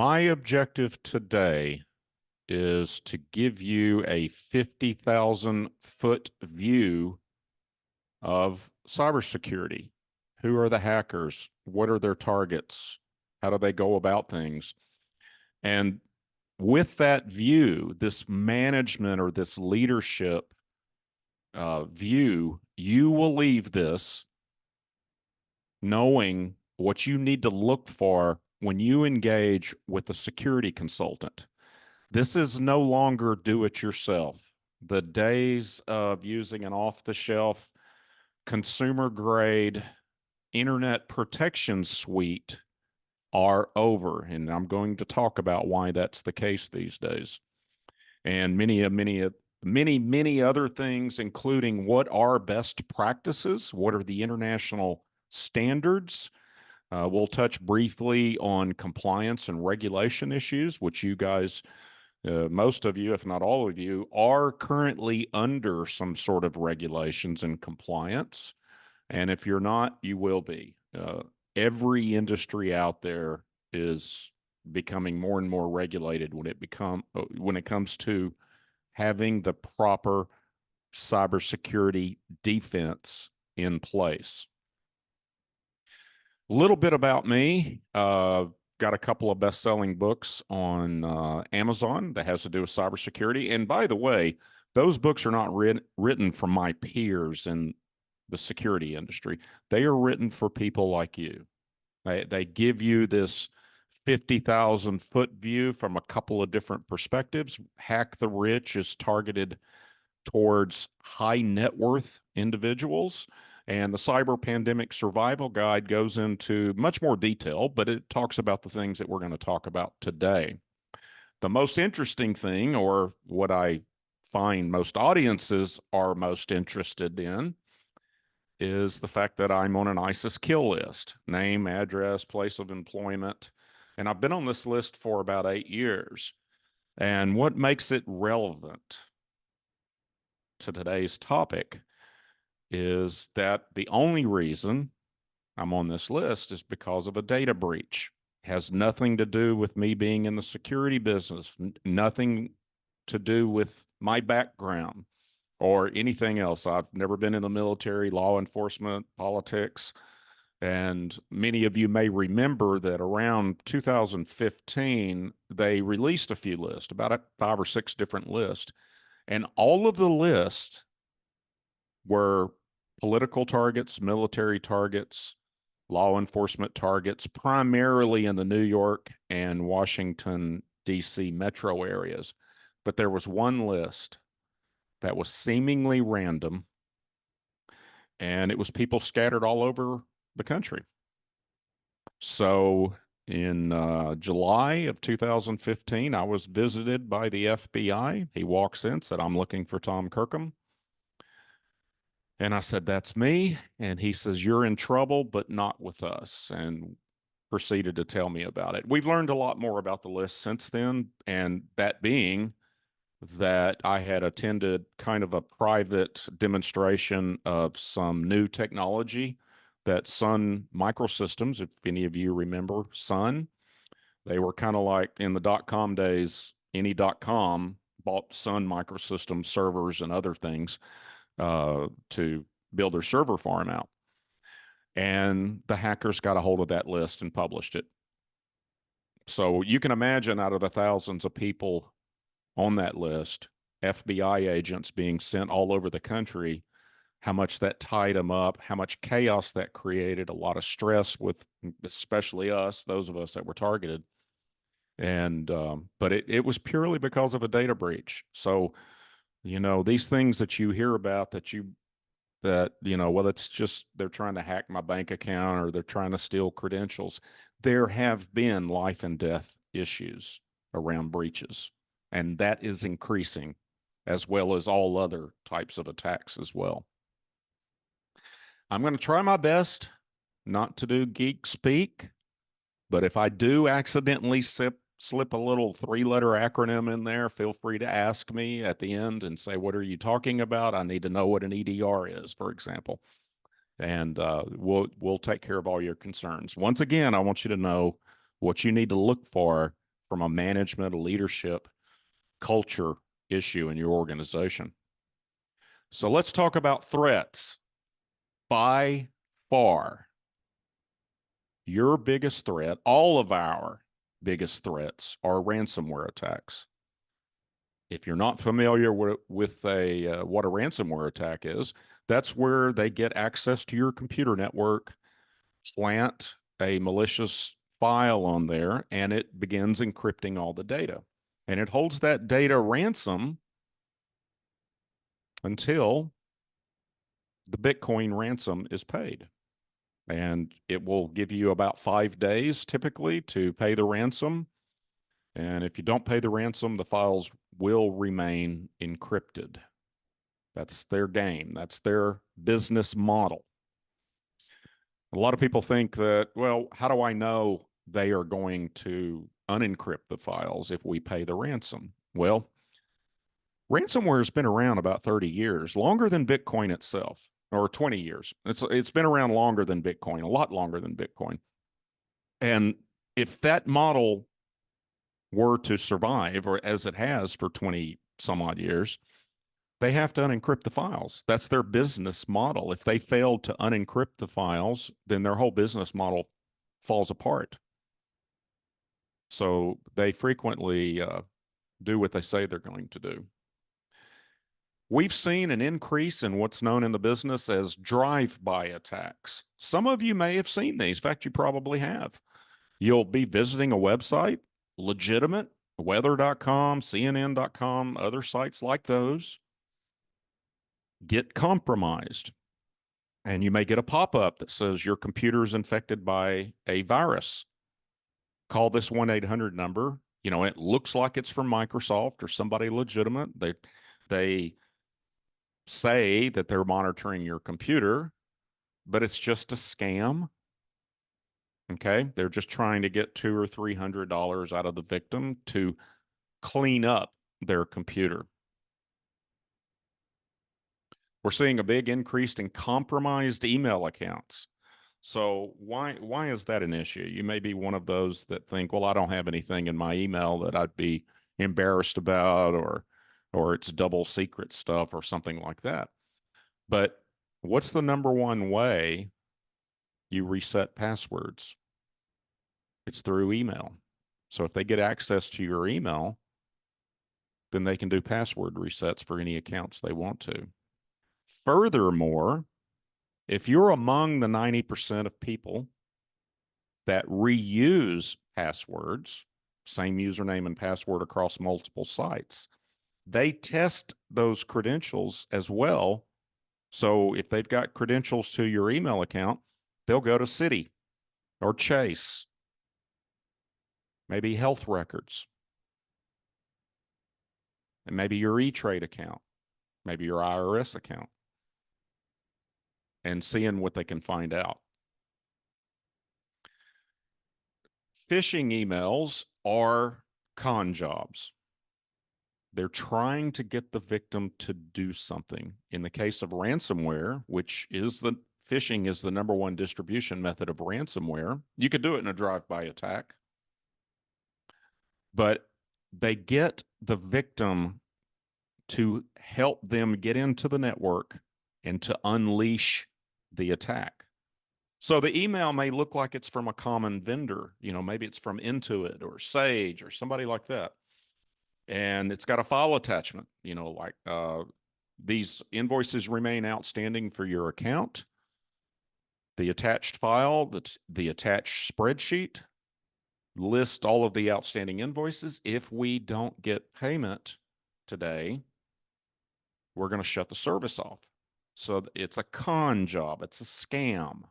My objective today is to give you a 50,000-foot view of cybersecurity. Who are the hackers? What are their targets? How do they go about things? And with that view, this management or this leadership view, you will leave this knowing what you need to look for when you engage with a security consultant. This is no longer do it yourself. The days of using an off the shelf consumer grade internet protection suite are over. And I'm going to talk about why that's the case these days. And many other things, including what are best practices, what are the international standards. We'll touch briefly on compliance and regulation issues, which you guys, most of you, if not all of you, are currently under some sort of regulations and compliance. And if you're not, you will be. Every industry out there is becoming more and more regulated when it comes to having the proper cybersecurity defense in place. A little bit about me. Got a couple of best-selling books on Amazon that has to do with cybersecurity. And by the way, those books are not written for my peers in the security industry. They are written for people like you. They give you this 50,000-foot view from a couple of different perspectives. Hack the Rich is targeted towards high net worth individuals. And the Cyber Pandemic Survival Guide goes into much more detail, but it talks about the things that we're going to talk about today. The most interesting thing, or what I find most audiences are most interested in, is the fact that I'm on an ISIS kill list, name, address, place of employment. And I've been on this list for about 8 years. And what makes it relevant to today's topic is that the only reason I'm on this list is because of a data breach. It has nothing to do with me being in the security business, nothing to do with my background or anything else. I've never been in the military, law enforcement, politics. And many of you may remember that around 2015, they released a few lists, about 5 or 6 different lists. And all of the lists were political targets, military targets, law enforcement targets, primarily in the New York and Washington, D.C. metro areas. But there was one list that was seemingly random, and it was people scattered all over the country. So in July of 2015, I was visited by the FBI. He walks in, said, "I'm looking for Tom Kirkham." And I said, "That's me." And he says, "You're in trouble, but not with us," and proceeded to tell me about it. We've learned a lot more about the list since then, and that being that I had attended kind of a private demonstration of some new technology that Sun Microsystems, if any of you remember Sun, they were kind of like in the .com days, any .com bought Sun Microsystems servers and other things to build their server farm out. And the hackers got a hold of that list and published it. So you can imagine, out of the thousands of people on that list, FBI agents being sent all over the country, how much that tied them up, how much chaos that created, a lot of stress with especially us, those of us that were targeted. And but it was purely because of a data breach. So, these things that you hear about well, it's just they're trying to hack my bank account or they're trying to steal credentials. There have been life and death issues around breaches, and that is increasing, as well as all other types of attacks as well. I'm going to try my best not to do geek speak, but if I do accidentally slip a little 3-letter acronym in there, feel free to ask me at the end and say, "What are you talking about? I need to know what an EDR is," for example. And we'll take care of all your concerns. Once again, I want you to know what you need to look for from a management, a leadership, culture issue in your organization. So let's talk about threats. By far, your biggest threat, all of our biggest threats, are ransomware attacks. If you're not familiar with what a ransomware attack is, that's where they get access to your computer network, plant a malicious file on there, and it begins encrypting all the data. And it holds that data ransom until the Bitcoin ransom is paid. And it will give you about 5 days typically to pay the ransom. And if you don't pay the ransom, the files will remain encrypted. That's their game. That's their business model. A lot of people think that, well, how do I know they are going to unencrypt the files if we pay the ransom? Well, ransomware has been around about 30 years, longer than Bitcoin itself, or 20 years. It's been around longer than Bitcoin, a lot longer than Bitcoin. And if that model were to survive, or as it has for 20 some odd years, they have to unencrypt the files. That's their business model. If they fail to unencrypt the files, then their whole business model falls apart. So they frequently do what they say they're going to do. We've seen an increase in what's known in the business as drive-by attacks. Some of you may have seen these. In fact, you probably have. You'll be visiting a website, legitimate, weather.com, CNN.com, other sites like those, get compromised. And you may get a pop-up that says your computer is infected by a virus. Call this 1-800 number. You know, it looks like it's from Microsoft or somebody legitimate. They say that they're monitoring your computer, but it's just a scam. Okay, they're just trying to get $200 or $300 out of the victim to clean up their computer. We're seeing a big increase in compromised email accounts. So why is that an issue? You may be one of those that think, well, I don't have anything in my email that I'd be embarrassed about, or it's double secret stuff or something like that. But what's the number one way you reset passwords? It's through email. So if they get access to your email, then they can do password resets for any accounts they want to. Furthermore, if you're among the 90% of people that reuse passwords, same username and password across multiple sites, they test those credentials as well. So if they've got credentials to your email account, they'll go to Citi or Chase, maybe health records, and maybe your E-Trade account, maybe your IRS account, and seeing what they can find out. Phishing emails are con jobs. They're trying to get the victim to do something. In the case of ransomware, which is phishing is the number one distribution method of ransomware. You could do it in a drive-by attack, but they get the victim to help them get into the network and to unleash the attack. So the email may look like it's from a common vendor. You know, maybe it's from Intuit or Sage or somebody like that. And it's got a file attachment, you know, like these invoices remain outstanding for your account. The attached file, the attached spreadsheet list all of the outstanding invoices. If we don't get payment today, we're going to shut the service off. So it's a con job. It's a scam.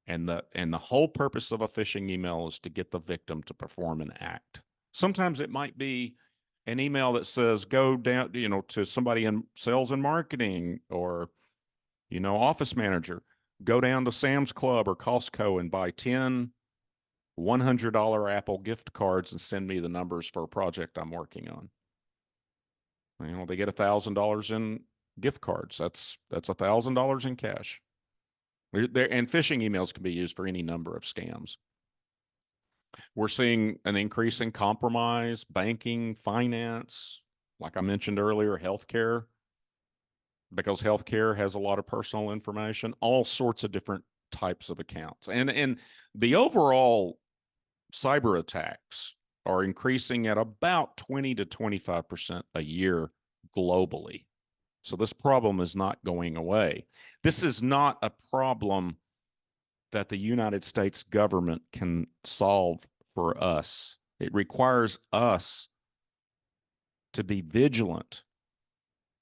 And the whole purpose of a phishing email is to get the victim to perform an act. Sometimes it might be an email that says, go down, you know, to somebody in sales and marketing, or, you know, office manager, go down to Sam's Club or Costco and buy 10 $100 Apple gift cards and send me the numbers for a project I'm working on. You know, they get $1,000 in gift cards. That's $1,000 in cash. And phishing emails can be used for any number of scams. We're seeing an increase in compromise, banking, finance, like I mentioned earlier, healthcare, because healthcare has a lot of personal information, all sorts of different types of accounts. And the overall cyber attacks are increasing at about 20 to 25% a year globally. So this problem is not going away. This is not a problem that the United States government can solve for us. It requires us to be vigilant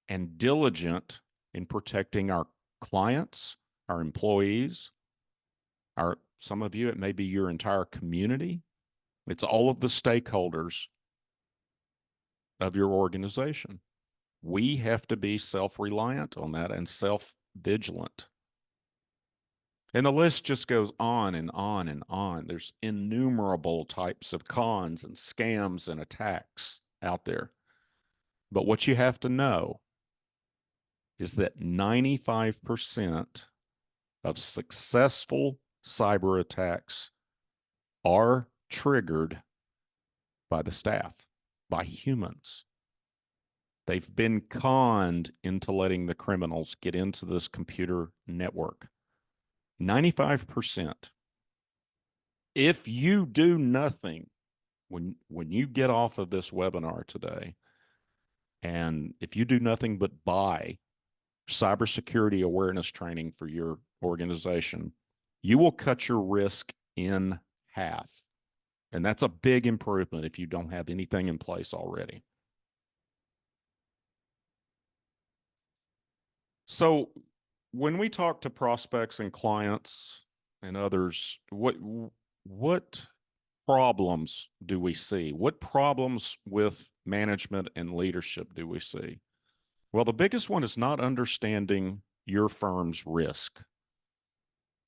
and diligent in protecting our clients, our employees, our some of you, it may be your entire community. It's all of the stakeholders of your organization. We have to be self-reliant on that and self-vigilant. And the list just goes on and on and on. There's innumerable types of cons and scams and attacks out there. But what you have to know is that 95% of successful cyber attacks are triggered by the staff, by humans. They've been conned into letting the criminals get into this computer network. 95%. If you do nothing, when you get off of this webinar today, and if you do nothing but buy cybersecurity awareness training for your organization, you will cut your risk in half. And that's a big improvement if you don't have anything in place already. So when we talk to prospects and clients and others, what problems do we see? What problems with management and leadership do we see? Well, the biggest one is not understanding your firm's risk.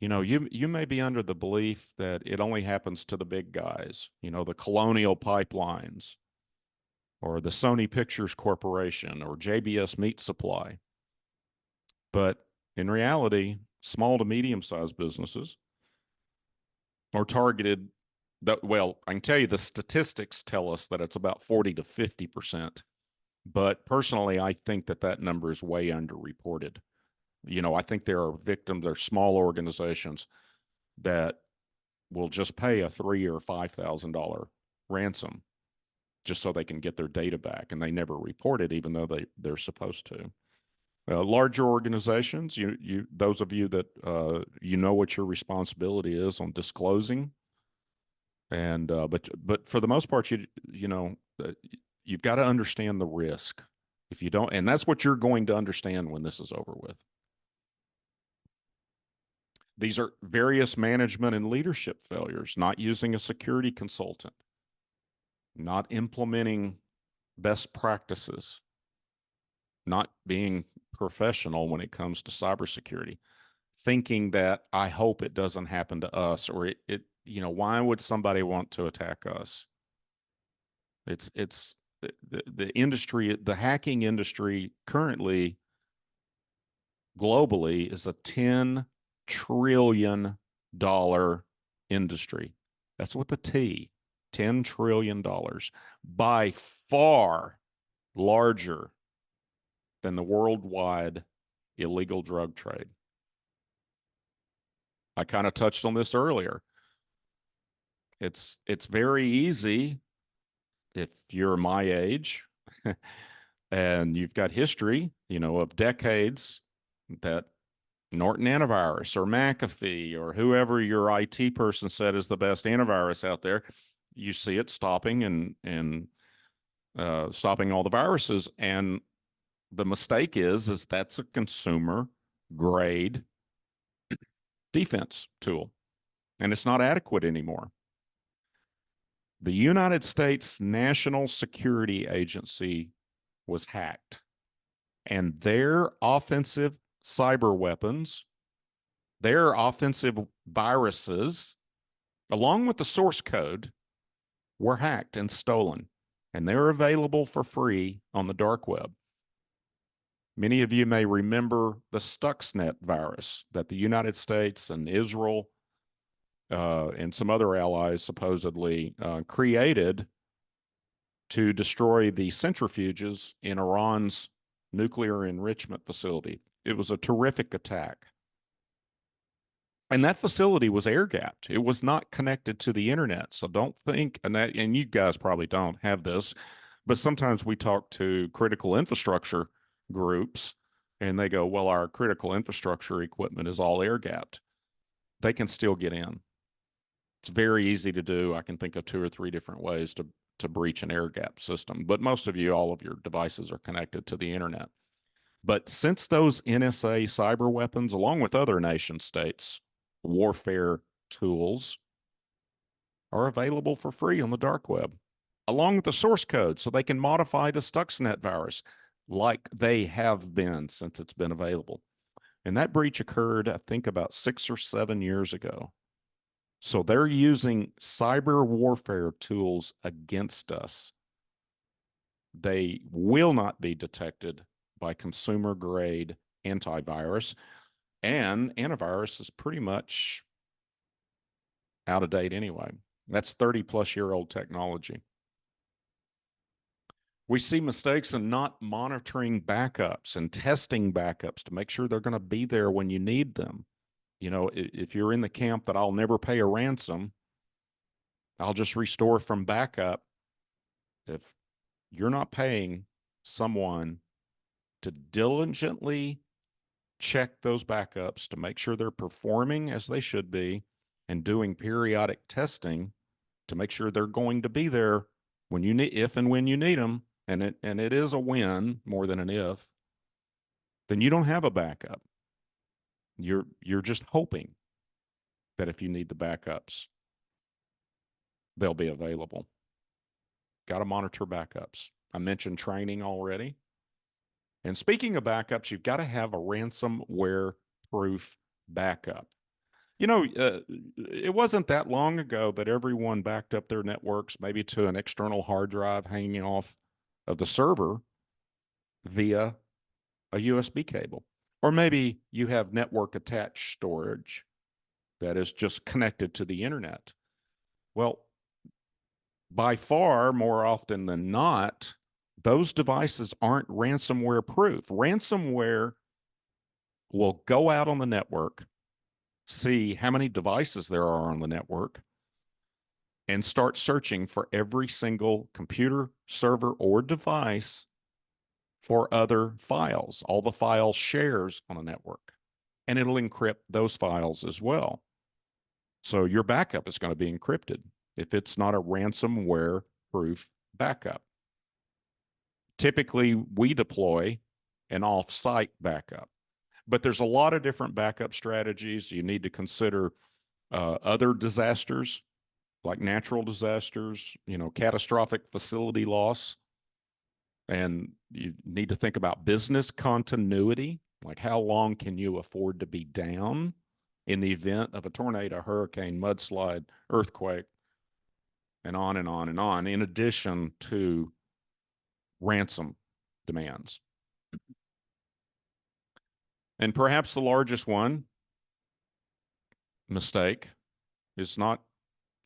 You know, you may be under the belief that it only happens to the big guys, you know, the Colonial Pipelines or the Sony Pictures Corporation or JBS Meat Supply. But in reality, small to medium-sized businesses are targeted. Well, I can tell you the statistics tell us that it's about 40 to 50%. But personally, I think that number is way underreported. You know, I think there are victims, there are small organizations that will just pay a $3,000 or $5,000 ransom just so they can get their data back, and they never report it, even though they're supposed to. Larger organizations, those of you that you know what your responsibility is on disclosing, and but for the most part, you know you've got to understand the risk. If you don't, and that's what you're going to understand when this is over with. These are various management and leadership failures: not using a security consultant, not implementing best practices, not being professional when it comes to cybersecurity, thinking that I hope it doesn't happen to us, or you know, why would somebody want to attack us? It's the industry, the hacking industry currently globally is a $10 trillion industry. That's with the T, $10 trillion, by far larger than the worldwide illegal drug trade. I kind of touched on this earlier. It's very easy if you're my age and you've got history, you know, of decades that Norton Antivirus or McAfee or whoever your IT person said is the best antivirus out there, you see it stopping and stopping all the viruses. And the mistake is that's a consumer grade defense tool, and it's not adequate anymore. The United States National Security Agency was hacked, and their offensive cyber weapons, their offensive viruses, along with the source code, were hacked and stolen, and they're available for free on the dark web. Many of you may remember the Stuxnet virus that the United States and Israel and some other allies supposedly created to destroy the centrifuges in Iran's nuclear enrichment facility. It was a terrific attack. And that facility was air gapped. It was not connected to the internet. So don't think, and you guys probably don't have this, but sometimes we talk to critical infrastructure groups and they go, well, our critical infrastructure equipment is all air gapped. They can still get in. It's very easy to do. I can think of 2 or 3 different ways to breach an air gap system. But most of you, all of your devices are connected to the internet. But since those NSA cyber weapons, along with other nation states' warfare tools, are available for free on the dark web, along with the source code, so they can modify the Stuxnet virus like they have been since it's been available. And that breach occurred, I think, about 6 or 7 years ago. So they're using cyber warfare tools against us. They will not be detected by consumer grade antivirus. And antivirus is pretty much out of date anyway. That's 30-plus-year-old technology. We see mistakes in not monitoring backups and testing backups to make sure they're going to be there when you need them. You know, if you're in the camp that I'll never pay a ransom, I'll just restore from backup. If you're not paying someone to diligently check those backups to make sure they're performing as they should be and doing periodic testing to make sure they're going to be there when you need, if and when you need them, and it is a when more than an if, then you don't have a backup. You're just hoping that if you need the backups, they'll be available. Got to monitor backups. I mentioned training already. And speaking of backups, you've got to have a ransomware proof backup. You know, it wasn't that long ago that everyone backed up their networks maybe to an external hard drive hanging off of the server via a USB cable. Or maybe you have network attached storage that is just connected to the internet. Well, by far, more often than not, those devices aren't ransomware proof. Ransomware will go out on the network, see how many devices there are on the network, and start searching for every single computer, server, or device for other files, all the file shares on a network. And it'll encrypt those files as well. So your backup is going to be encrypted if it's not a ransomware proof backup. Typically, we deploy an off-site backup, but there's a lot of different backup strategies. You need to consider other disasters like natural disasters, you know, catastrophic facility loss. And you need to think about business continuity, like how long can you afford to be down in the event of a tornado, hurricane, mudslide, earthquake, and on and on and on, in addition to ransom demands. And perhaps the largest one, mistake, is not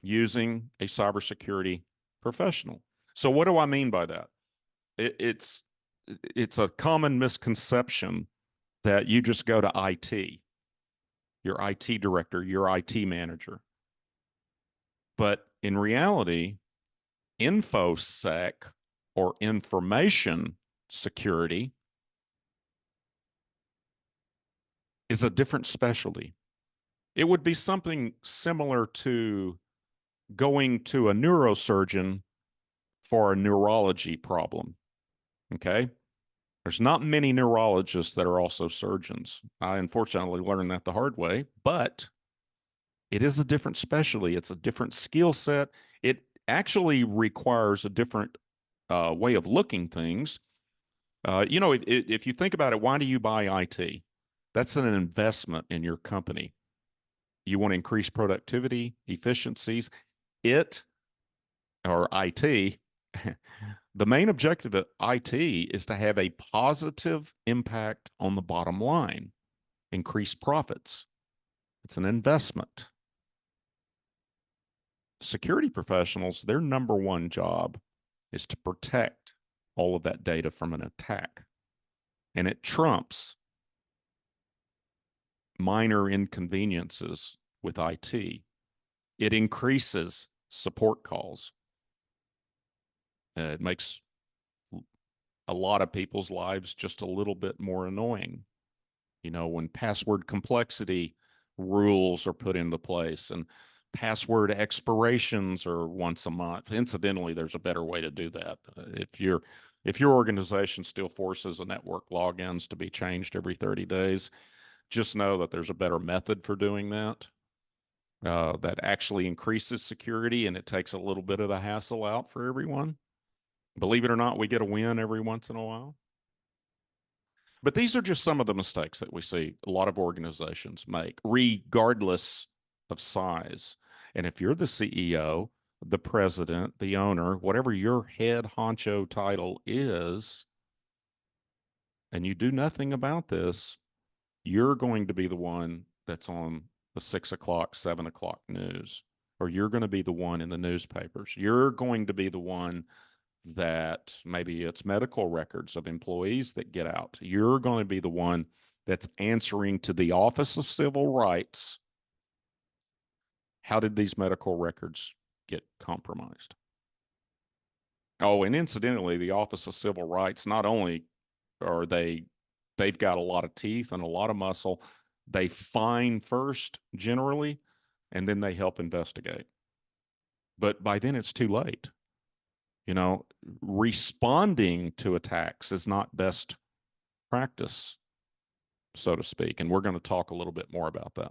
using a cybersecurity professional. So what do I mean by that? It's a common misconception that you just go to IT, your IT director, your IT manager. But in reality, InfoSec or information security is a different specialty. It would be something similar to going to a neurosurgeon for a neurology problem. Okay. There's not many neurologists that are also surgeons. I unfortunately learned that the hard way, but it is a different specialty. It's a different skill set. It actually requires a different way of looking things. You know, if you think about it, why do you buy IT? That's an investment in your company. You want to increase productivity, efficiencies. It, or IT, the main objective of IT is to have a positive impact on the bottom line, increase profits. It's an investment. security professionals, their number one job is to protect all of that data from an attack. And it trumps minor inconveniences with IT. It increases support calls. It makes a lot of people's lives just a little bit more annoying. You know, when password complexity rules are put into place and password expirations are once a month. Incidentally, there's a better way to do that. If your organization still forces a network logins to be changed every 30 days, just know that there's a better method for doing that. That actually increases security and it takes a little bit of the hassle out for everyone. Believe it or not, we get a win every once in a while. But these are just some of the mistakes that we see a lot of organizations make, regardless of size. And if you're the CEO, the president, the owner, whatever your head honcho title is, and you do nothing about this, you're going to be the one that's on the 6 o'clock, 7 o'clock news, or you're going to be the one in the newspapers. You're going to be the one that maybe it's medical records of employees that get out. You're going to be the one that's answering to the Office of Civil Rights. How did these medical records get compromised? Oh, and incidentally, the Office of Civil Rights, not only are they've got a lot of teeth and a lot of muscle, they fine first generally, and then they help investigate. But by then it's too late. You know, responding to attacks is not best practice, so to speak. And we're going to talk a little bit more about that.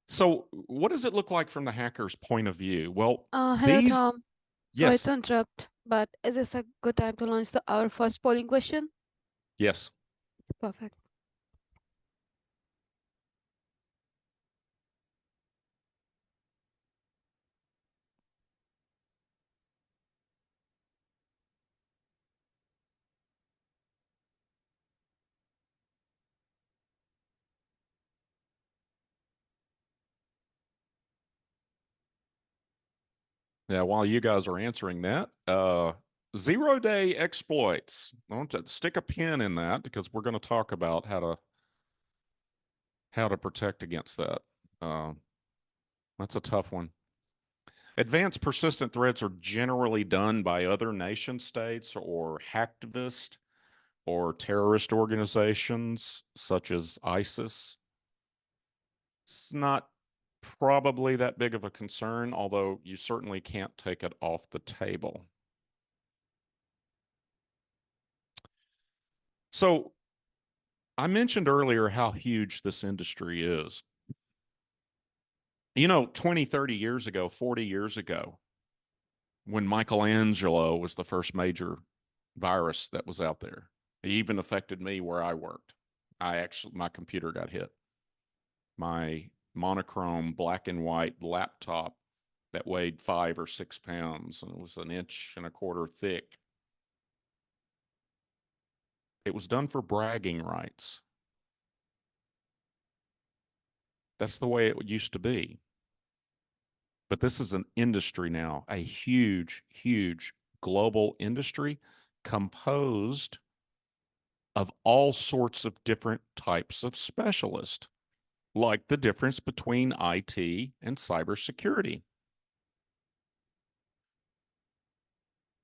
So, what does it look like from the hacker's point of view? Well, Hello, these, Tom. Sorry yes, to interrupt, but is this a good time to launch our first polling question? yes. Perfect. Yeah, while you guys are answering that, 0-day exploits. I want to stick a pin in that because we're going to talk about how to protect against that. Uh, that's a tough one. Advanced persistent threats are generally done by other nation states or hacktivist or terrorist organizations such as ISIS. It's not probably that big of a concern, although you certainly can't take it off the table. So I mentioned earlier how huge this industry is. You know, 20, 30 years ago, 40 years ago, when Michelangelo was the first major virus that was out there, it even affected me where I worked. My computer got hit. My monochrome black and white laptop that weighed 5 or 6 pounds and it was an inch and a quarter thick. It was done for bragging rights. That's the way it used to be. But this is an industry now, a huge, huge global industry composed of all sorts of different types of specialists, like the difference between IT and cybersecurity.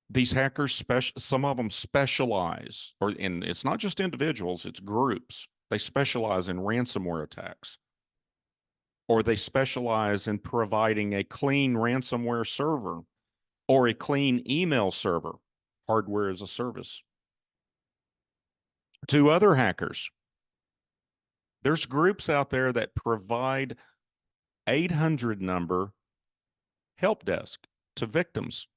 These hackers, some of them specialize, and it's not just individuals, it's groups. They specialize in ransomware attacks, or they specialize in providing a clean ransomware server or a clean email server, hardware as a service. To other hackers, there's groups out there that provide 800 number help desk to victims.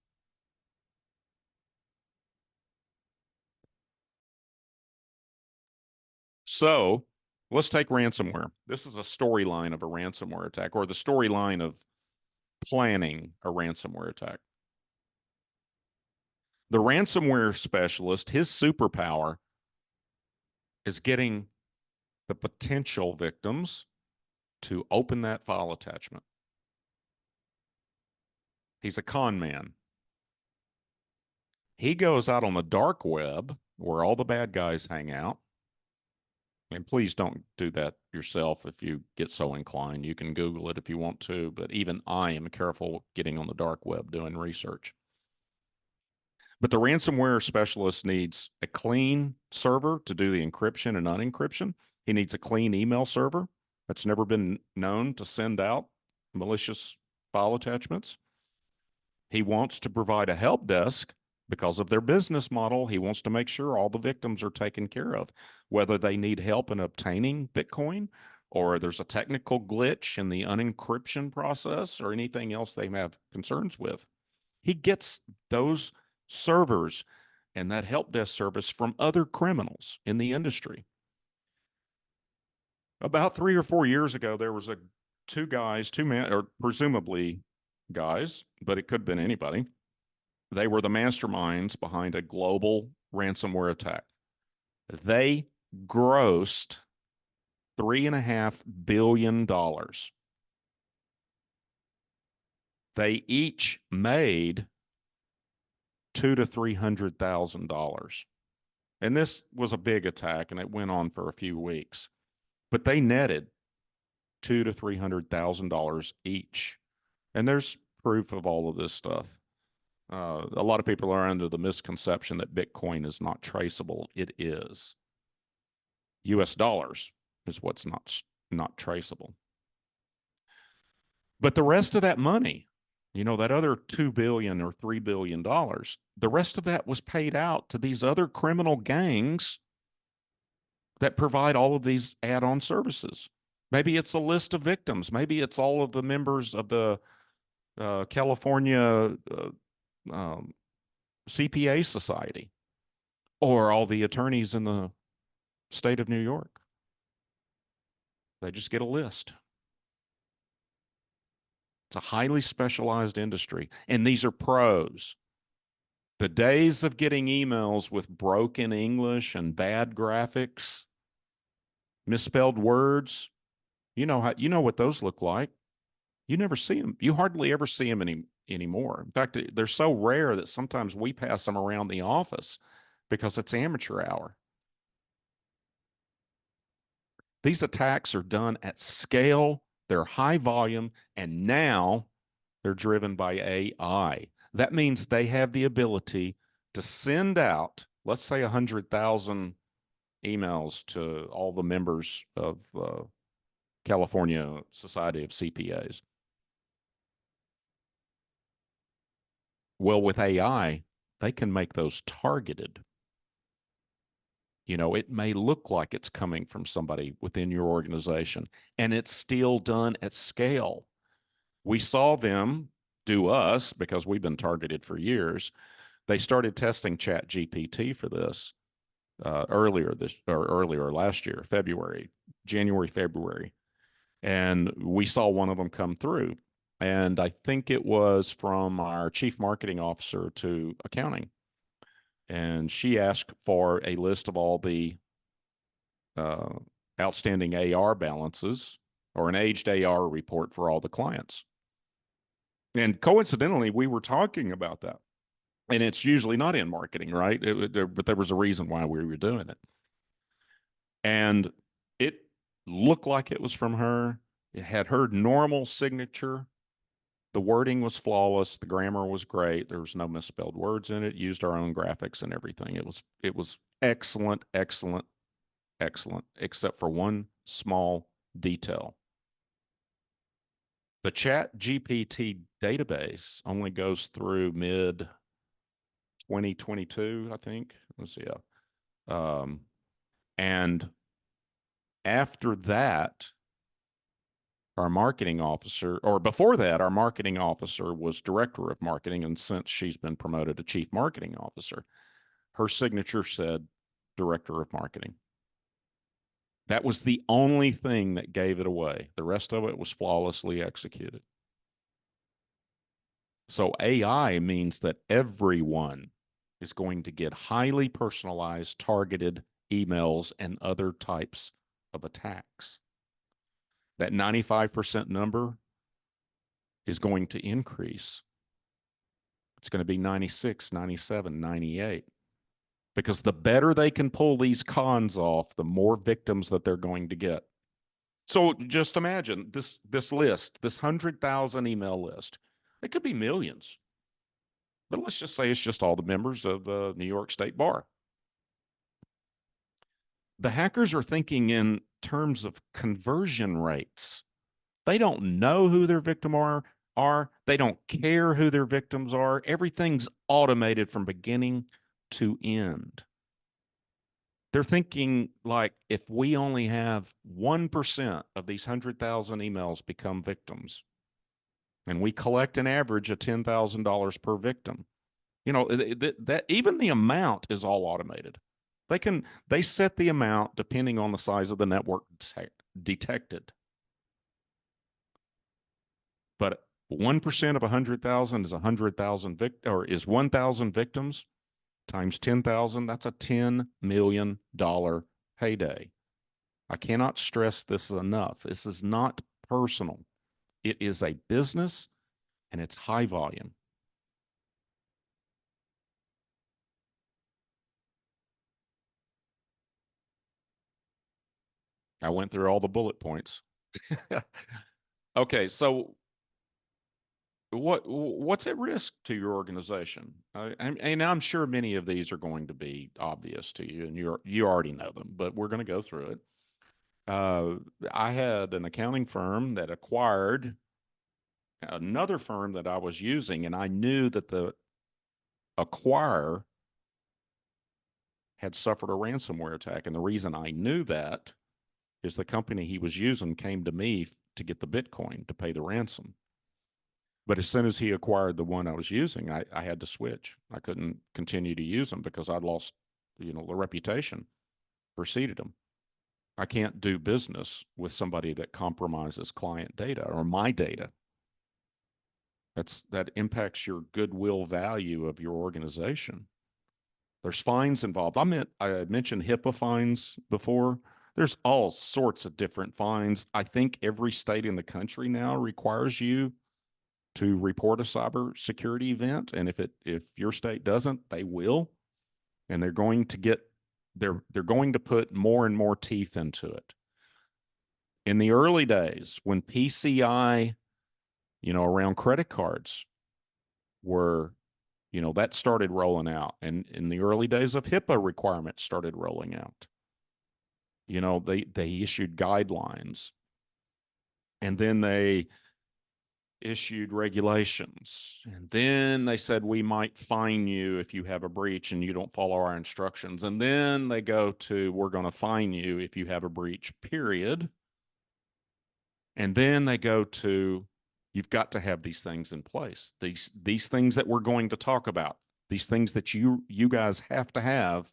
So let's take ransomware. This is a storyline of a ransomware attack, or the storyline of planning a ransomware attack. The ransomware specialist, his superpower is getting the potential victims to open that file attachment. He's a con man. He goes out on the dark web where all the bad guys hang out. And please don't do that yourself if you get so inclined. You can Google it if you want to, but even I am careful getting on the dark web doing research. But the ransomware specialist needs a clean server to do the encryption and unencryption. He needs a clean email server that's never been known to send out malicious file attachments. He wants to provide a help desk because of their business model. He wants to make sure all the victims are taken care of, whether they need help in obtaining Bitcoin or there's a technical glitch in the unencryption process or anything else they have concerns with. He gets those servers and that help desk service from other criminals in the industry. About 3 or 4 years ago, there was two guys, two men, or presumably guys, but it could have been anybody. They were the masterminds behind a global ransomware attack. They grossed $3.5 billion. They each made $200,000 to $300,000. And this was a big attack, and it went on for a few weeks. But they netted $200,000 to $300,000 each. And there's proof of all of this stuff. A lot of people are under the misconception that Bitcoin is not traceable. It is. US dollars is what's not traceable. But the rest of that money, that other $2 billion or $3 billion, the rest of that was paid out to these other criminal gangs that provide all of these add-on services. Maybe it's a list of victims. Maybe it's all of the members of the California CPA Society or all the attorneys in the state of New York. They just get a list. It's a highly specialized industry, and these are pros. The days of getting emails with broken English and bad graphics, misspelled words, you know what those look like. You never see them. You hardly ever see them anymore. In fact, they're so rare that sometimes we pass them around the office because it's amateur hour. These attacks are done at scale, they're high volume, and now they're driven by AI. That means they have the ability to send out, let's say, 100,000 emails to all the members of California Society of CPAs. Well, with AI, they can make those targeted. It may look like it's coming from somebody within your organization, and it's still done at scale. We saw them do us because we've been targeted for years. They started testing Chat GPT for this earlier last year, January, February. And we saw one of them come through. And I think it was from our chief marketing officer to accounting. And she asked for a list of all the outstanding AR balances or an aged AR report for all the clients. And coincidentally, we were talking about that. And it's usually not in marketing, right? But there was a reason why we were doing it. And it looked like it was from her. It had her normal signature. The wording was flawless. The grammar was great. There was no misspelled words in it. Used our own graphics and everything. It was excellent, excellent, excellent, except for one small detail. The Chat GPT database only goes through mid 2022, I think. Let's see. And after that, our marketing officer, or before that, our marketing officer was director of marketing. And since she's been promoted to chief marketing officer, her signature said director of marketing. That was the only thing that gave it away. The rest of it was flawlessly executed. So AI means that everyone is going to get highly personalized, targeted emails and other types of attacks. That 95% number is going to increase It's going to be 96, 97, 98. Because the better they can pull these cons off, the more victims that they're going to get. So just imagine this list, this 100,000 email list. It could be millions, but let's just say it's just all the members of the New York State Bar. The hackers are thinking in terms of conversion rates. They don't know who their victim are. They don't care who their victims are. Everything's automated from beginning to end. They're thinking like if we only have 1% of these 100,000 emails become victims, and we collect an average of $10,000 per victim, that even the amount is all automated. They set the amount depending on the size of the network detected. But 1% of 100,000 is 100,000 or is 1,000 victims times 10,000. That's a $10 million payday. I cannot stress this enough. This is not personal. It is a business and it's high volume. I went through all the bullet points. Okay, so what's at risk to your organization? And I'm sure many of these are going to be obvious to you, and you already know them, but we're going to go through it. I had an accounting firm that acquired another firm that I was using, and I knew that the acquirer had suffered a ransomware attack. And the reason I knew that is the company he was using came to me to get the Bitcoin to pay the ransom. But as soon as he acquired the one I was using, I had to switch. I couldn't continue to use them because I'd lost, the reputation preceded them. I can't do business with somebody that compromises client data or my data. That impacts your goodwill value of your organization. There's fines involved. I mentioned HIPAA fines before. There's all sorts of different fines. I think every state in the country now requires you to report a cybersecurity event, and if your state doesn't, they will, and they're going to put more and more teeth into it. In the early days, when PCI, around credit cards were, that started rolling out, and in the early days of HIPAA requirements started rolling out. They issued guidelines, and then they issued regulations, and then they said we might fine you if you have a breach and you don't follow our instructions, and then they go to we're going to fine you if you have a breach, period. And then they go to you've got to have these things in place, these things that we're going to talk about, these things that you guys have to have,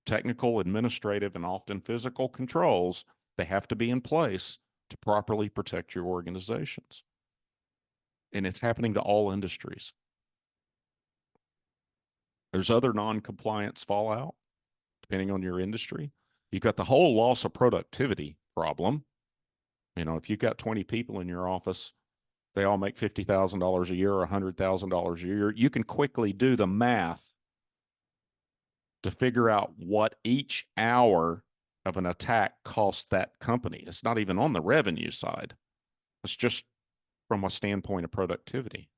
technical, administrative, and often physical controls. They have to be in place to properly protect your organizations. And it's happening to all industries. There's other non-compliance fallout depending on your industry. You've got the whole loss of productivity problem. If you've got 20 people in your office, they all make $50,000 a year or $100,000 a year. You can quickly do the math to figure out what each hour of an attack costs that company. It's not even on the revenue side. It's just from a standpoint of productivity.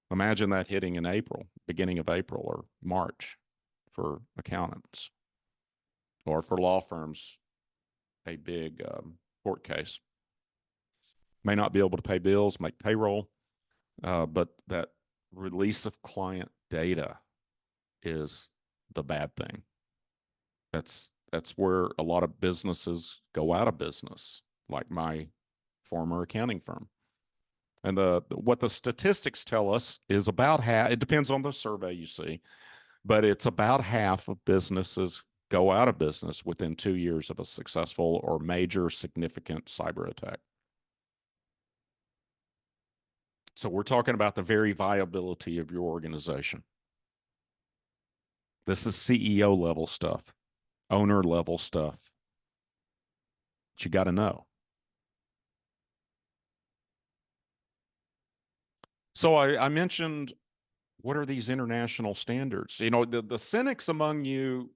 Imagine that hitting in April, beginning of April or March for accountants or for law firms, a big court case. May not be able to pay bills, make payroll, but that release of client data is the bad thing. That's where a lot of businesses go out of business, like my former accounting firm. And what the statistics tell us is about half, it depends on the survey you see, but it's about half of businesses go out of business within 2 years of a successful or major significant cyber attack. So we're talking about the very viability of your organization. This is CEO level stuff, owner level stuff that you got to know. So I mentioned What are these international standards? You know, the cynics among you,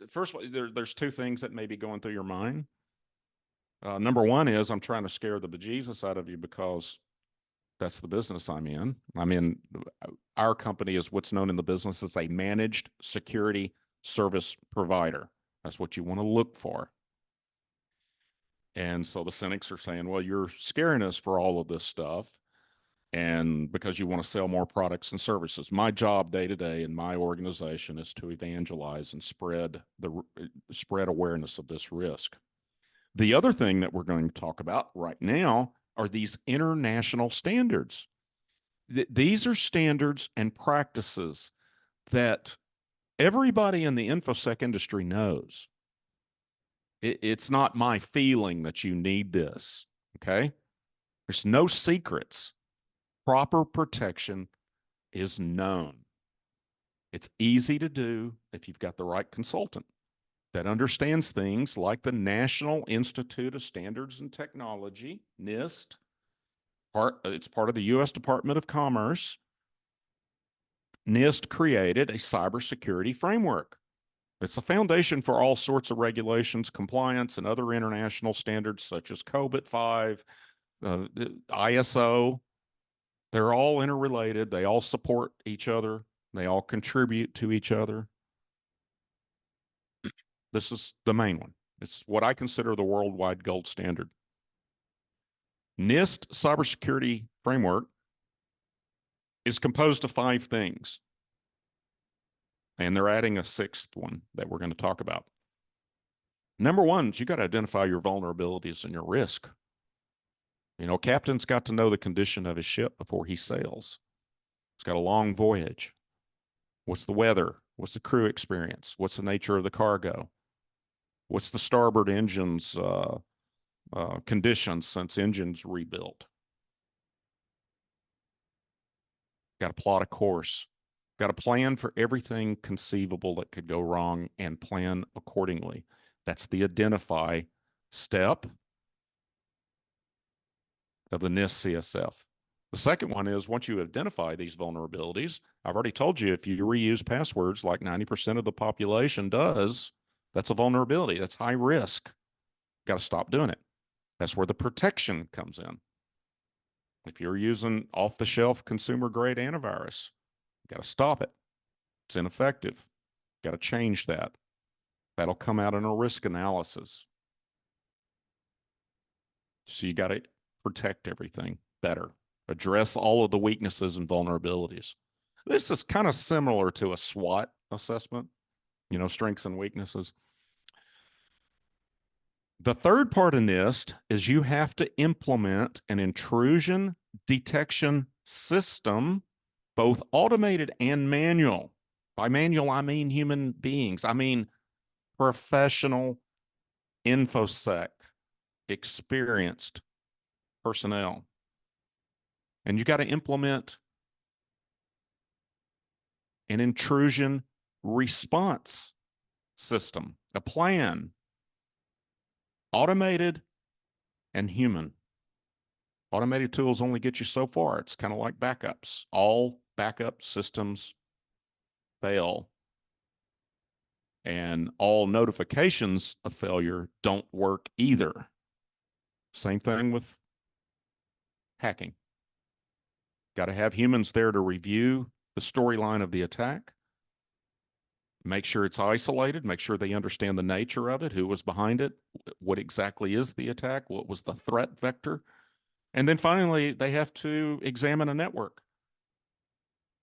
first of all, there's two things that may be going through your mind. Number one is I'm trying to scare the bejesus out of you because that's the business I'm in. Our company is what's known in the business as a managed security service provider. That's what you want to look for. And so the cynics are saying, well, you're scaring us for all of this stuff and because you want to sell more products and services. My job day to day in my organization is to evangelize and spread awareness of this risk. The other thing that we're going to talk about right now are these international standards. These are standards and practices that everybody in the InfoSec industry knows. It's not my feeling that you need this. Okay. There's no secrets. Proper protection is known. It's easy to do if you've got the right consultant that understands things like the National Institute of Standards and Technology, NIST. It's part of the U.S. Department of Commerce. NIST created a cybersecurity framework. It's a foundation for all sorts of regulations, compliance, and other international standards such as COBIT 5, ISO. They're all interrelated. They all support each other. They all contribute to each other. This is the main one. It's what I consider the worldwide gold standard. NIST cybersecurity framework is composed of 5 things. And they're adding a 6th one that we're going to talk about. Number one is you got to identify your vulnerabilities and your risk. You know, captain's got to know the condition of his ship before he sails. It's got a long voyage. What's the weather? What's the crew experience? What's the nature of the cargo? What's the starboard engine's conditions since engines rebuilt? Got to plot a course. Got a plan for everything conceivable that could go wrong and plan accordingly. That's the identify step of the NIST CSF. The second one is once you identify these vulnerabilities, I've already told you if you reuse passwords like 90% of the population does, that's a vulnerability. That's high risk. Got to stop doing it. That's where the protection comes in. If you're using off the shelf consumer grade antivirus, got to stop it. It's ineffective. Got to change that. That'll come out in a risk analysis. So you got to protect everything better, address all of the weaknesses and vulnerabilities. This is kind of similar to a SWOT assessment, you know, strengths and weaknesses. The third part of NIST is you have to implement an intrusion detection system, both automated and manual. By manual, I mean human beings. I mean professional InfoSec, experienced personnel. And you got to implement an intrusion response system, a plan, automated and human. Automated tools only get you so far. It's kind of like backups. All backup systems fail. And all notifications of failure don't work either. Same thing with hacking. Got to have humans there to review the storyline of the attack, make sure it's isolated, make sure they understand the nature of it, who was behind it, what exactly is the attack, what was the threat vector. And then finally, they have to examine a network.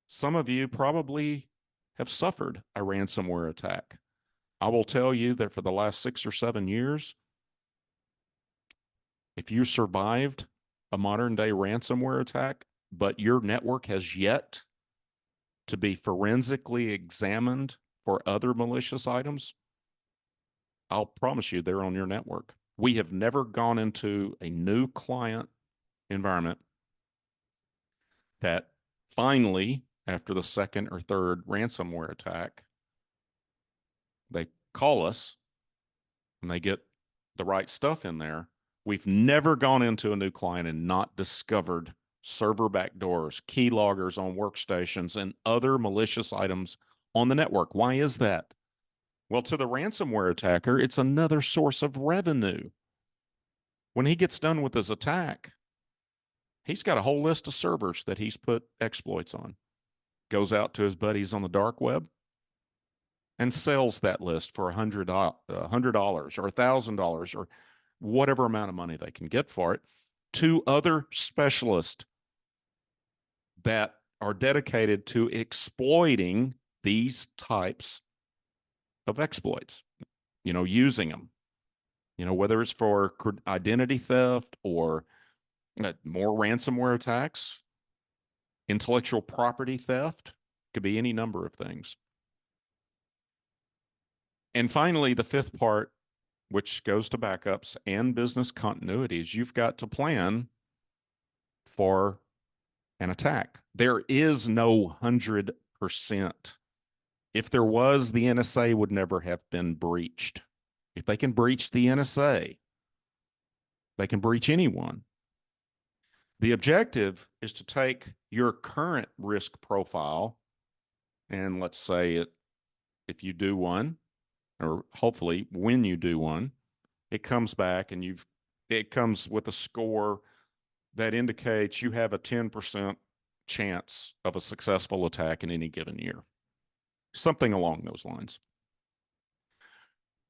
Some of you probably have suffered a ransomware attack. I will tell you that for the last 6 or 7 years, if you survived a modern day ransomware attack, but your network has yet to be forensically examined for other malicious items, I'll promise you they're on your network. We have never gone into a new client environment that finally, after the second or third ransomware attack, they call us and they get the right stuff in there. We've never gone into a new client and not discovered server backdoors, keyloggers on workstations, and other malicious items on the network. Why is that? Well, to the ransomware attacker, it's another source of revenue. When he gets done with his attack, he's got a whole list of servers that he's put exploits on, goes out to his buddies on the dark web and sells that list for $100 or $1,000 or whatever amount of money they can get for it to other specialists that are dedicated to exploiting these types of exploits, using them, whether it's for identity theft or more ransomware attacks, intellectual property theft, could be any number of things. And finally, the fifth part, which goes to backups and business continuity, is you've got to plan for an attack. There is no 100%. If there was, the NSA would never have been breached. If they can breach the NSA, they can breach anyone. The objective is to take your current risk profile, and let's say if you do one, or hopefully when you do one, it comes back and it comes with a score that indicates you have a 10% chance of a successful attack in any given year. Something along those lines.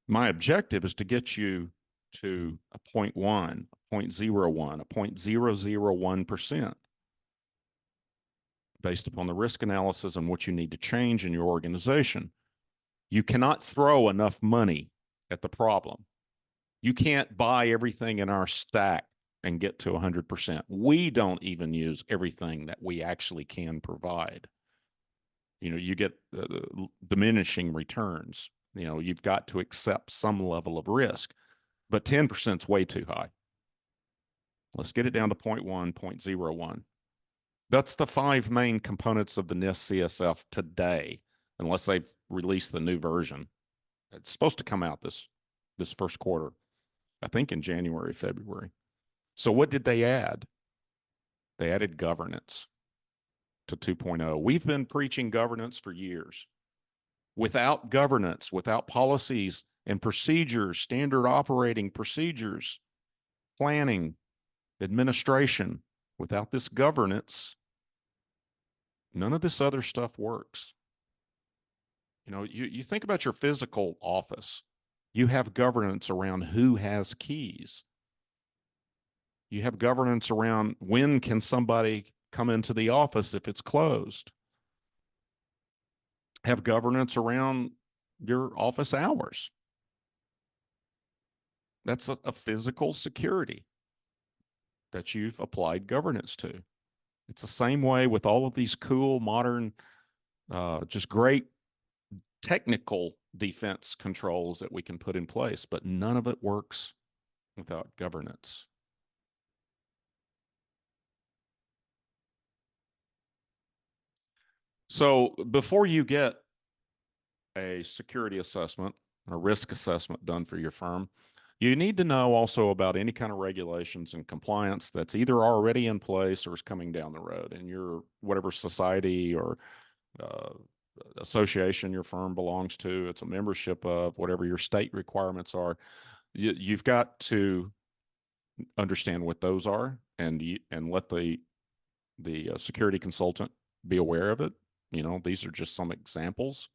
My objective is to get you to a 0.1, a 0.01, a 0.001% based upon the risk analysis and what you need to change in your organization. You cannot throw enough money at the problem. You can't buy everything in our stack and get to 100%. We don't even use everything that we actually can provide. You get diminishing returns. You've got to accept some level of risk, but 10% is way too high. Let's get it down to 0.1, 0.01. That's the 5 main components of the NIST CSF today, unless they've released the new version. It's supposed to come out this first quarter, I think in January, February. So what did they add? They added governance to 2.0. We've been preaching governance for years. Without governance, without policies and procedures, standard operating procedures, planning, administration, without this governance, none of this other stuff works. You think about your physical office. You have governance around who has keys. You have governance around when can somebody come into the office if it's closed. Have governance around your office hours. That's a physical security that you've applied governance to. It's the same way with all of these cool, modern, just great technical defense controls that we can put in place, but none of it works without governance. So before you get a security assessment, a risk assessment done for your firm, you need to know also about any kind of regulations and compliance that's either already in place or is coming down the road in your whatever society or association your firm belongs to. It's a membership of whatever your state requirements are. You've got to understand what those are and let the security consultant be aware of it. These are just some examples.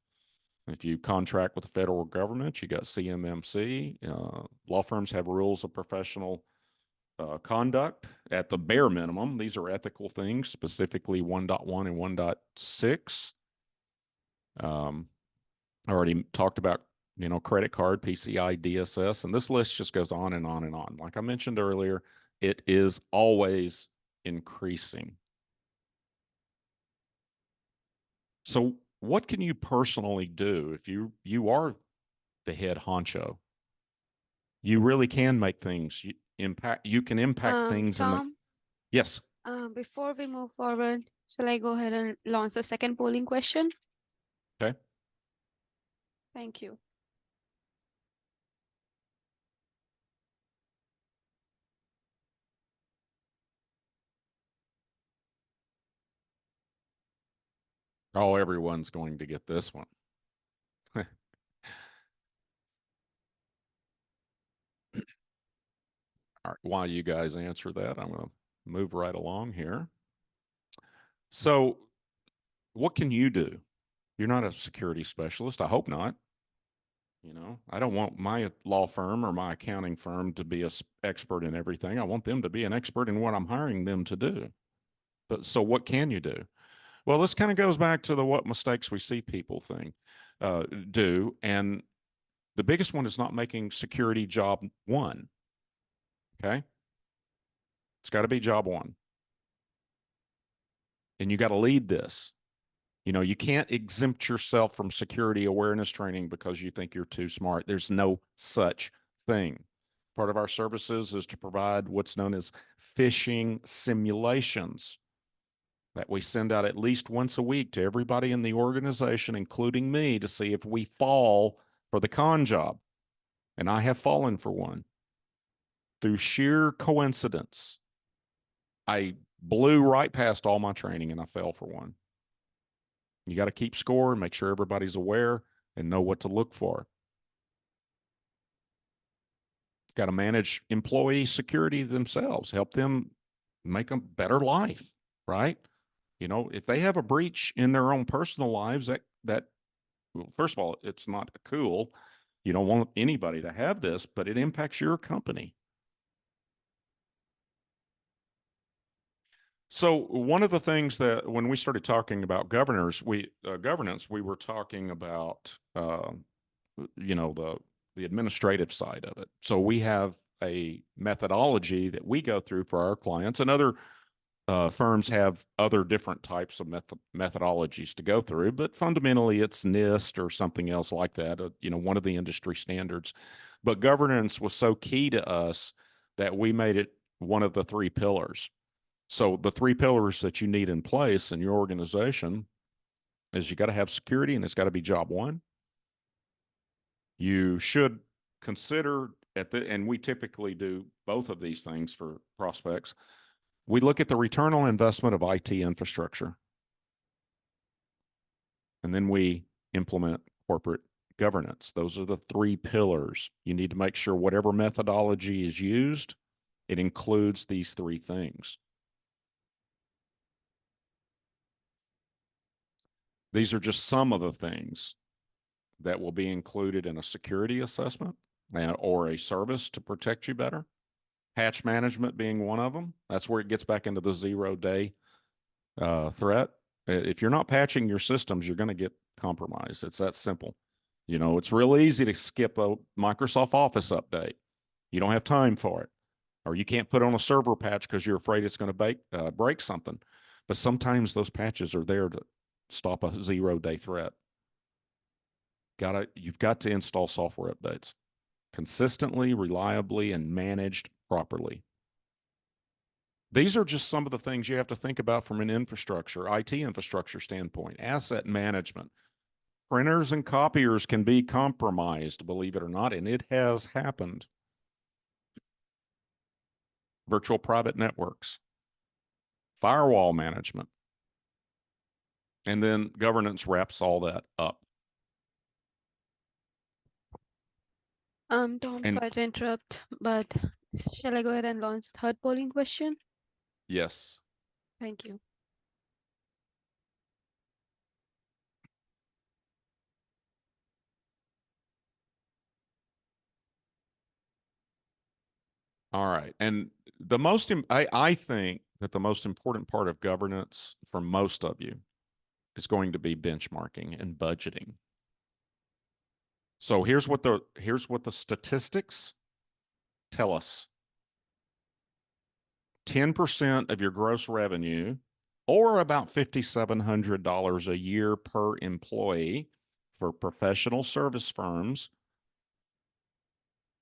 If you contract with the federal government, you got CMMC. Law firms have rules of professional conduct at the bare minimum. These are ethical things, specifically 1.1 and 1.6. I already talked about, credit card, PCI, DSS, and this list just goes on and on and on. Like I mentioned earlier, it is always increasing. So what can you personally do if you are the head honcho? You really can make things impact. You can impact things in the. Tom, Yes. before we move forward, shall I go ahead and launch the second polling question? Okay. Thank you. Oh, everyone's going to get this one. All right, while you guys answer that, I'm going to move right along here. So, what can you do? You're not a security specialist. I hope not. You know, I don't want my law firm or my accounting firm to be an expert in everything. I want them to be an expert in what I'm hiring them to do. But so, what can you do? Well, this kind of goes back to the what mistakes we see people do, and the biggest one is not making security job one. Okay, it's got to be job one, and you got to lead this. You know, you can't exempt yourself from security awareness training because you think you're too smart. There's no such thing. Part of our services is to provide what's known as phishing simulations that we send out at least once a week to everybody in the organization, including me, to see if we fall for the con job. And I have fallen for one. Through sheer coincidence, I blew right past all my training and I fell for one. You got to keep score and make sure everybody's aware and know what to look for. Got to manage employee security themselves, help them make a better life, right? You know, if they have a breach in their own personal lives, that well, first of all, it's not cool. You don't want anybody to have this, but it impacts your company. So one of the things that when we started talking about governance, we were talking about you know the administrative side of it. So we have a methodology that we go through for our clients, and other firms have other different types of methodologies to go through, but fundamentally it's NIST or something else like that, you know, one of the industry standards. But governance was so key to us that we made it one of the three pillars. So the three pillars that you need in place in your organization is you got to have security and it's got to be job one. You should consider and we typically do both of these things for prospects. We look at the return on investment of IT infrastructure, and then we implement corporate governance. Those are the three pillars. You need to make sure whatever methodology is used, it includes these three things. These are just some of the things that will be included in a security assessment or a service to protect you better. Patch management being one of them. That's where it gets back into the 0-day threat. If you're not patching your systems, you're going to get compromised. It's that simple. You know, it's real easy to skip a Microsoft Office update. You don't have time for it. Or you can't put on a server patch because you're afraid it's going to break something. But sometimes those patches are there to stop a 0-day threat. You've got to install software updates consistently, reliably, and managed properly. These are just some of the things you have to think about from an IT infrastructure standpoint. Asset management. Printers and copiers can be compromised, believe it or not, and it has happened. Virtual private networks, firewall management, and then governance wraps all that up. Tom, And sorry to interrupt, but shall I go ahead and launch the third polling question? yes, Thank you. all right. And I think that the most important part of governance for most of you is going to be benchmarking and budgeting. So here's what the statistics tell us. 10% of your gross revenue, or about $5,700 a year per employee for professional service firms,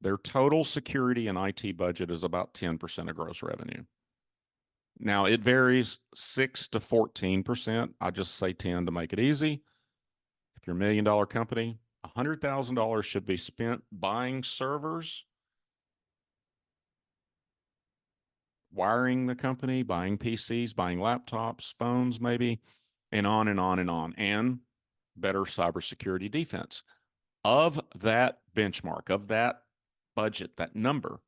their total security and IT budget is about 10% of gross revenue. Now it varies 6 to 14%. I just say 10 to make it easy. If you're $1 million company, $100,000 should be spent buying servers, wiring the company, buying PCs, buying laptops, phones, maybe, and on and on and on, and better cybersecurity defense. Of that benchmark, of that budget, that number,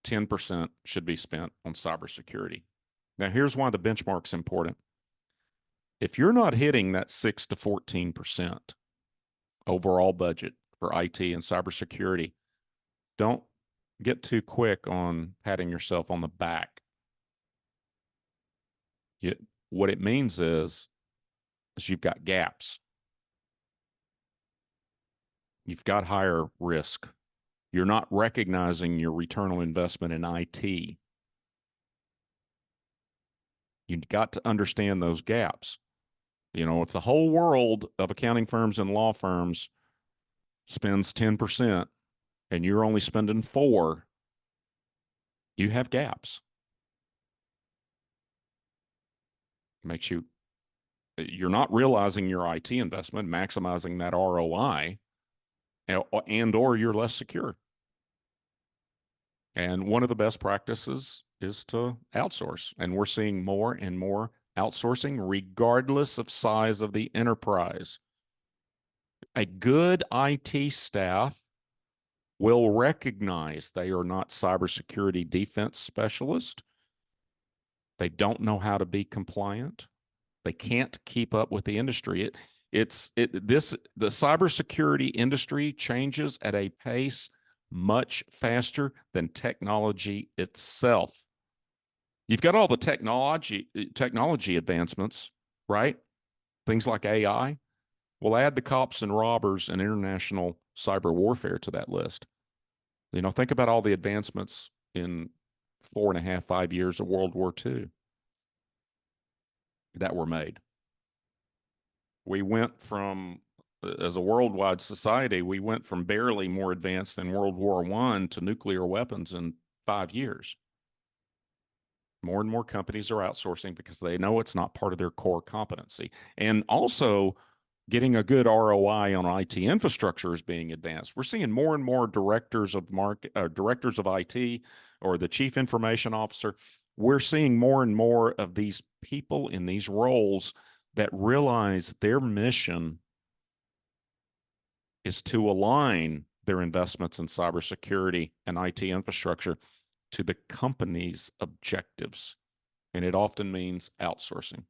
10% should be spent on cybersecurity. Now, here's why the benchmark's important. If you're not hitting that 6 to 14% overall budget for IT and cybersecurity, don't get too quick on patting yourself on the back. What it means is you've got gaps. You've got higher risk. You're not recognizing your return on investment in IT. You've got to understand those gaps. You know, if the whole world of accounting firms and law firms spends 10% and you're only spending 4%, you have gaps. Makes you're not realizing your IT investment, maximizing that ROI, and or you're less secure. And one of the best practices is to outsource. And we're seeing more and more outsourcing, regardless of size of the enterprise. A good IT staff will recognize they are not cybersecurity defense specialists. They don't know how to be compliant. They can't keep up with the industry. The cybersecurity industry changes at a pace much faster than technology itself. You've got all the technology advancements, right? Things like AI. We'll add the cops and robbers and international cyber warfare to that list. You know, think about all the advancements in 4.5, 5 years of World War II that were made. We went from, as a worldwide society, we went from barely more advanced than World War I to nuclear weapons in 5 years. More and more companies are outsourcing because they know it's not part of their core competency. And also, getting a good ROI on IT infrastructure is being advanced. We're seeing more and more directors of IT, or the chief information officer. We're seeing more and more of these people in these roles that realize their mission is to align their investments in cybersecurity and IT infrastructure to the company's objectives. And it often means outsourcing.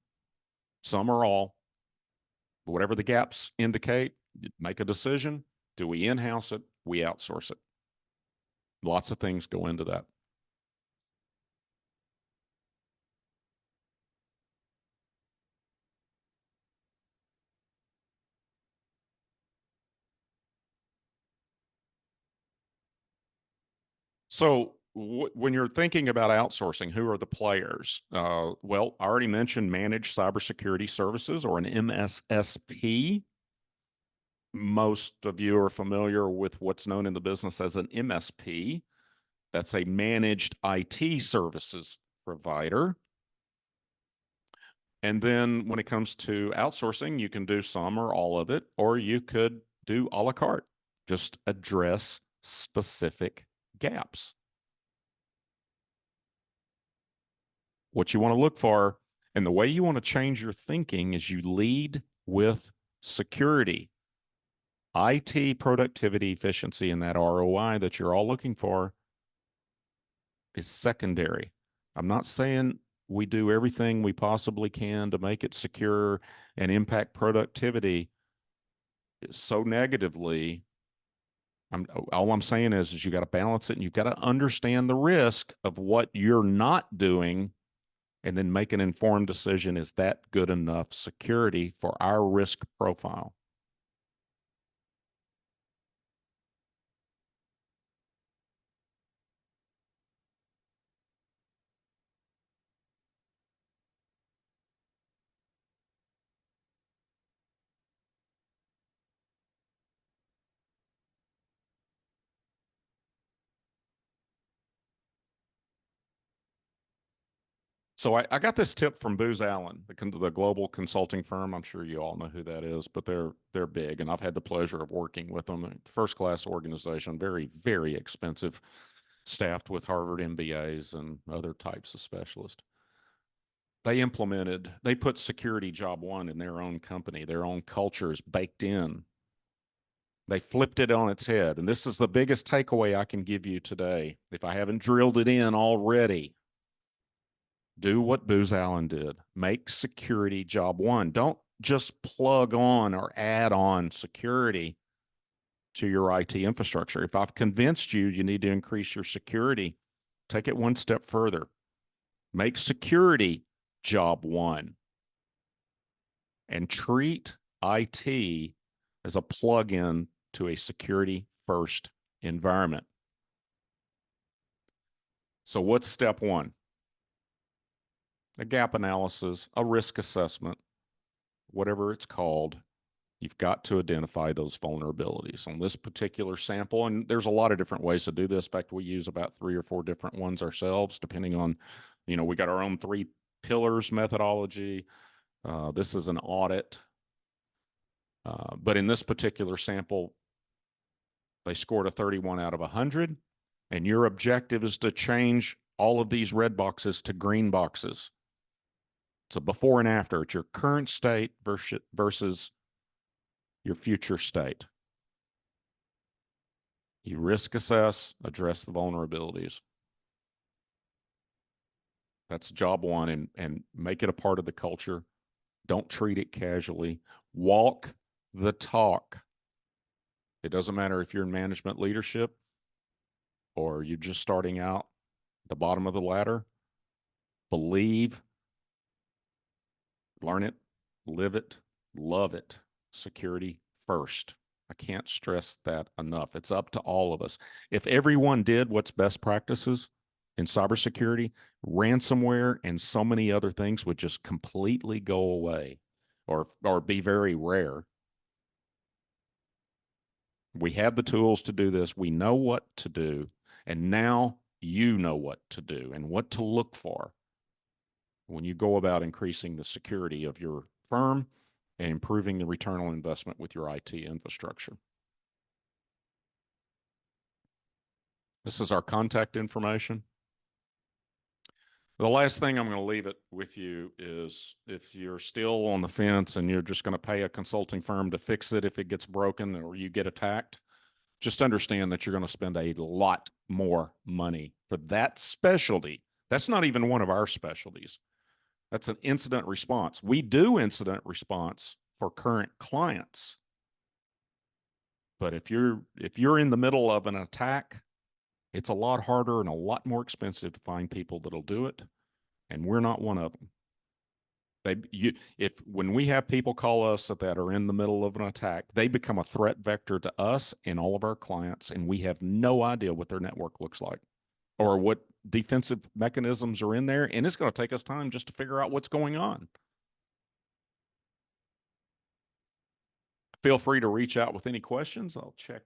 Some or all, whatever the gaps indicate, make a decision. Do we in-house it? We outsource it. Lots of things go into that. So when you're thinking about outsourcing, who are the players? Well, I already mentioned managed cybersecurity services, or an MSSP. Most of you are familiar with what's known in the business as an MSP. That's a managed IT services provider. And then when it comes to outsourcing, you can do some or all of it, or you could do a la carte, just address specific gaps. What you want to look for, and the way you want to change your thinking, is you lead with security. IT productivity, efficiency, and that ROI that you're all looking for is secondary. I'm not saying we do everything we possibly can to make it secure and impact productivity so negatively. All I'm saying is you got to balance it, and you've got to understand the risk of what you're not doing, and then make an informed decision. Is that good enough security for our risk profile? So I got this tip from Booz Allen, the global consulting firm. I'm sure you all know who that is, but they're big, and I've had the pleasure of working with them. First class organization, very, very expensive, staffed with Harvard MBAs and other types of specialists. they put security job one in their own company, their own culture is baked in. They flipped it on its head. And this is the biggest takeaway I can give you today. If I haven't drilled it in already, do what Booz Allen did. Make security job one. Don't just plug on or add on security to your IT infrastructure. If I've convinced you you need to increase your security, take it one step further. Make security job one and treat IT as a plug-in to a security first environment. So what's step one? A gap analysis, a risk assessment, whatever it's called. You've got to identify those vulnerabilities on this particular sample. And there's a lot of different ways to do this. In fact, we use about 3 or 4 different ones ourselves, depending on, we got our own 3 pillars methodology. This is an audit. But in this particular sample, they scored a 31 out of 100. And your objective is to change all of these red boxes to green boxes. It's a before and after. It's your current state versus your future state. You risk assess, address the vulnerabilities. That's job one, and make it a part of the culture. Don't treat it casually. Walk the talk. It doesn't matter if you're in management leadership or you're just starting out the bottom of the ladder. Believe, learn it, live it, love it. Security first. I can't stress that enough. It's up to all of us. If everyone did what's best practices in cybersecurity, ransomware and so many other things would just completely go away or be very rare. We have the tools to do this. We know what to do. And now you know what to do and what to look for when you go about increasing the security of your firm and improving the return on investment with your IT infrastructure. This is our contact information. The last thing I'm going to leave it with you is if you're still on the fence and you're just going to pay a consulting firm to fix it if it gets broken or you get attacked, just understand that you're going to spend a lot more money for that specialty. That's not even one of our specialties. That's an incident response. We do incident response for current clients. But if you're in the middle of an attack, it's a lot harder and a lot more expensive to find people that'll do it, and we're not one of them. When we have people call us that are in the middle of an attack, they become a threat vector to us and all of our clients, and we have no idea what their network looks like or what defensive mechanisms are in there, and it's going to take us time just to figure out what's going on. Feel free to reach out with any questions. I'll check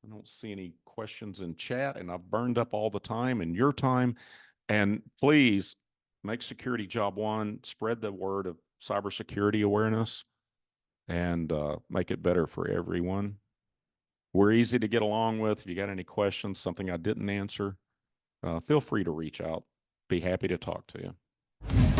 I don't see any questions in chat, and I've burned up all the time and your time. And please make security job one, spread the word of cybersecurity awareness, and make it better for everyone. We're easy to get along with. If you got any questions, something I didn't answer, feel free to reach out. Be happy to talk to you.